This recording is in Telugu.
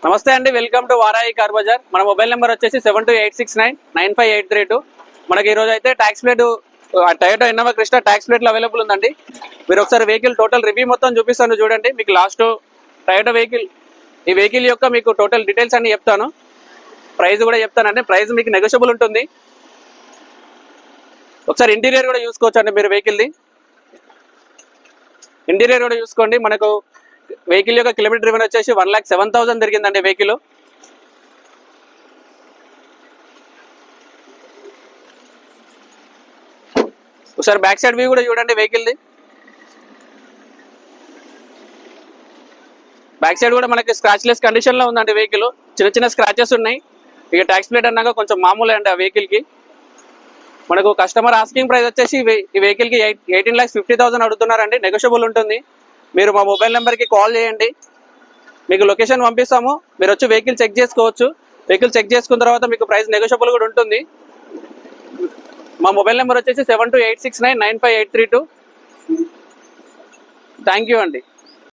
నమస్తే అండి, welcome to Varai car Bazar. మన మొబైల్ నెంబర్ వచ్చేసి 7286995832. మనకి ఈ రోజు అయితే tax plate Toyota Innova Crysta tax ప్లేట్లు అవైలబుల్ ఉందండి. మీరు ఒకసారి వెహికల్ టోటల్ రివ్యూ మొత్తం చూపిస్తాను చూడండి. మీకు లాస్ట్ టయోటా వెహికల్ ఈ వెహికల్ యొక్క మీకు టోటల్ డీటెయిల్స్ అన్ని చెప్తాను, ప్రైస్ కూడా చెప్తానండి. ప్రైస్ మీకు నెగోషియబుల్ ఉంటుంది. ఒకసారి ఇంటీరియర్ కూడా చూసుకోవచ్చు అండి. మీరు వెహికల్ది ఇంటీరియర్ కూడా చూసుకోండి. మనకు వెహికల్ యొక్క కిలోమీటర్ డ్రివెన్ వచ్చేసి 1,07,000 తిరిగిందండి వెహికల్. ఒకసారి బ్యాక్ సైడ్ వ్యూ కూడా చూడండి వెహికల్ది. బ్యాక్ సైడ్ కూడా మనకి స్క్రాచ్ లెస్ కండిషన్ లో ఉందండి వెహికల్. చిన్న చిన్న స్క్రాచెస్ ఉన్నాయి. ఇక ట్యాక్స్ ప్లేట్ అన్నాక కొంచెం మామూలే అండి ఆ వెహికల్ కి. మనకు కస్టమర్ ఆస్కింగ్ ప్రైస్ వచ్చేసి ఈ వెహికల్ కి 18,50,000 అడుగుతున్నారండి. నెగోషియబుల్ ఉంటుంది. మీరు మా మొబైల్ నెంబర్కి కాల్ చేయండి, మీకు లొకేషన్ పంపిస్తాము. మీరు వచ్చి వెహికల్ చెక్ చేసుకోవచ్చు. వెహికల్ చెక్ చేసుకున్న తర్వాత మీకు ప్రైస్ నెగోషియబుల్ కూడా ఉంటుంది. మా మొబైల్ నెంబర్ వచ్చేసి 7286995832. థ్యాంక్ యూ అండి.